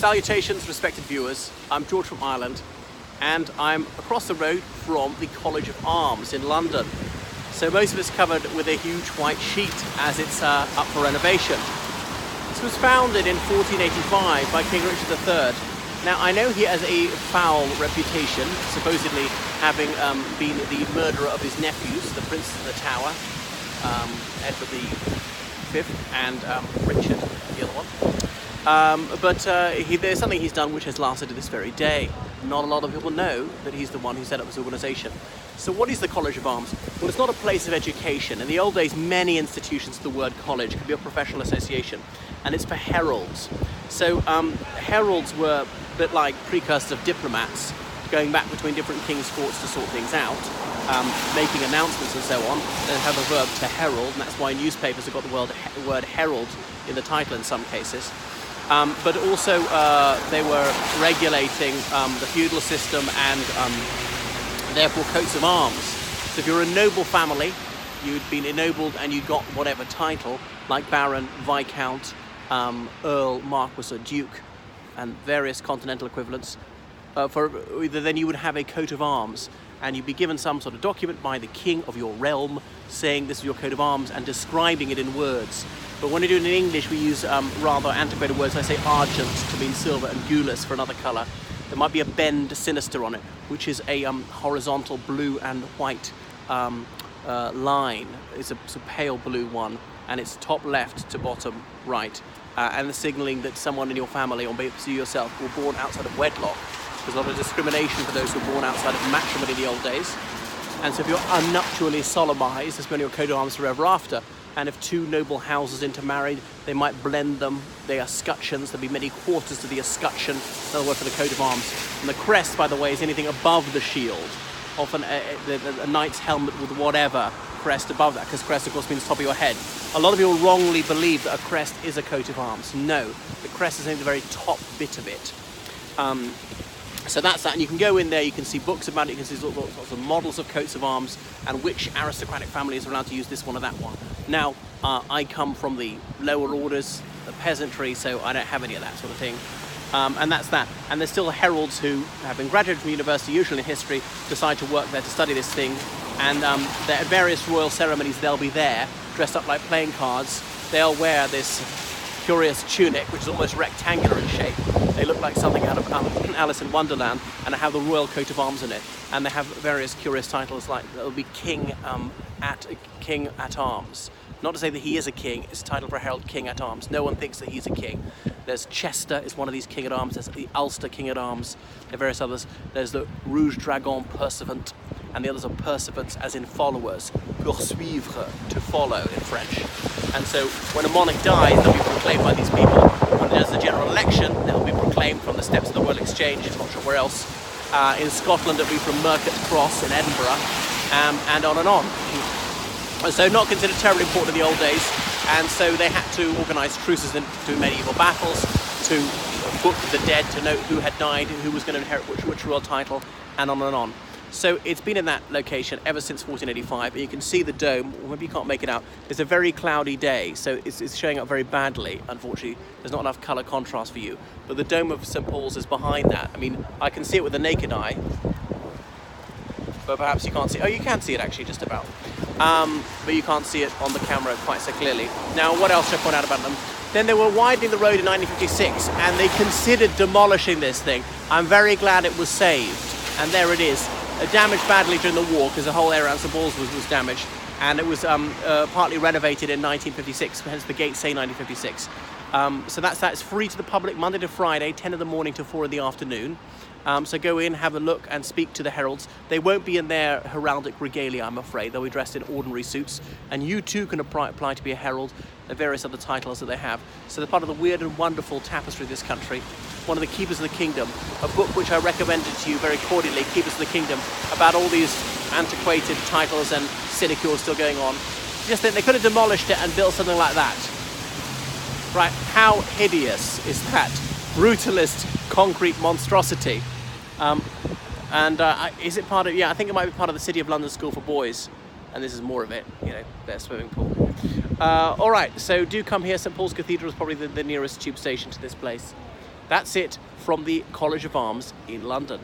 Salutations, respected viewers. I'm George from Ireland, and I'm across the road from the College of Arms in London. So most of it's covered with a huge white sheet as it's up for renovation. This was founded in 1485 by King Richard III. Now I know he has a foul reputation, supposedly having been the murderer of his nephews, the Princes of the Tower, Edward V and Richard, the other one. There's something he's done which has lasted to this very day. Not a lot of people know that he's the one who set up this organisation. So what is the College of Arms? Well, it's not a place of education. In the old days, many institutions, the word college could be a professional association, and it's for heralds. So heralds were a bit like precursors of diplomats, going back between different kings' courts to sort things out, making announcements and so on. They have a verb to herald, and that's why newspapers have got the word herald in the title in some cases. But also they were regulating the feudal system and therefore coats of arms. So if you're a noble family, you'd been ennobled and you got whatever title, like Baron, Viscount, Earl, Marquis or Duke, and various continental equivalents, then you would have a coat of arms, and you'd be given some sort of document by the king of your realm saying this is your coat of arms and describing it in words. But when we do it in English, we use rather antiquated words. I say argent to mean silver and gules for another colour. There might be a bend sinister on it, which is a horizontal blue and white line. It's a pale blue one, and it's top left to bottom right. And the signalling that someone in your family, or maybe you yourself, were born outside of wedlock. There's a lot of discrimination for those who were born outside of matrimony in the old days. And so if you're unnuptially solemnised, there's been your coat of arms forever after. And if two noble houses intermarried, they might blend them. They are escutcheons. There'll be many quarters to the escutcheon. Another word for the coat of arms. And the crest, by the way, is anything above the shield. Often a knight's helmet with whatever crest above that, because crest, of course, means top of your head. A lot of people wrongly believe that a crest is a coat of arms. No, the crest is only the very top bit of it. So that's that, and you can go in there, you can see books about it, you can see lots of models of coats of arms and which aristocratic families are allowed to use this one or that one. Now, I come from the lower orders, the peasantry, so I don't have any of that sort of thing. And that's that. And there's still heralds who have been graduated from university, usually in history, decide to work there to study this thing. And at various royal ceremonies, they'll be there, dressed up like playing cards. They'll wear this curious tunic, which is almost rectangular in shape. They look like something out of Alice in Wonderland, and have the royal coat of arms in it. And they have various curious titles, like there'll be King at Arms. Not to say that he is a king, it's a title for a herald, King at Arms. No one thinks that he's a king. There's Chester is one of these King at Arms. There's the Ulster King at Arms. There are various others. There's the Rouge Dragon Pursuivant, and the others are pursuivants as in followers. Poursuivre, to follow in French. And so when a monarch dies, they'll be proclaimed by these people. When there's a general election, they'll be proclaimed from the steps of the Royal Exchange, I'm not sure where else. In Scotland, it'll be from Mercat's Cross in Edinburgh, and on and on. So not considered terribly important in the old days, and so they had to organise truces into medieval battles, to book the dead, to note who had died, who was going to inherit which royal title, and on and on. So it's been in that location ever since 1485, and you can see the dome. Maybe you can't make it out. It's a very cloudy day, so it's showing up very badly. Unfortunately, there's not enough colour contrast for you. But the dome of St Paul's is behind that. I mean, I can see it with the naked eye, but perhaps you can't see. Oh, you can see it actually, just about. But you can't see it on the camera quite so clearly. Now, what else should I point out about them? Then they were widening the road in 1956, and they considered demolishing this thing. I'm very glad it was saved, and there it is. Damaged badly during the war, because the whole area around St Paul's was damaged, and it was partly renovated in 1956, hence the gates say 1956. So that's that. It's free to the public Monday to Friday, 10 in the morning to 4 in the afternoon. So go in, have a look, and speak to the heralds. They won't be in their heraldic regalia, I'm afraid. They'll be dressed in ordinary suits, and you too can apply to be a herald. The various other titles that they have. So they're part of the weird and wonderful tapestry of this country. One of the Keepers of the Kingdom, a book which I recommended to you very cordially, Keepers of the Kingdom, about all these antiquated titles and sinecures still going on. Just think they could have demolished it and built something like that. Right, how hideous is that? Brutalist concrete monstrosity. Is it part of, I think it might be part of the City of London School for Boys. And this is more of it, their swimming pool. All right, so do come here. St Paul's Cathedral is probably the nearest tube station to this place. That's it from the College of Arms in London.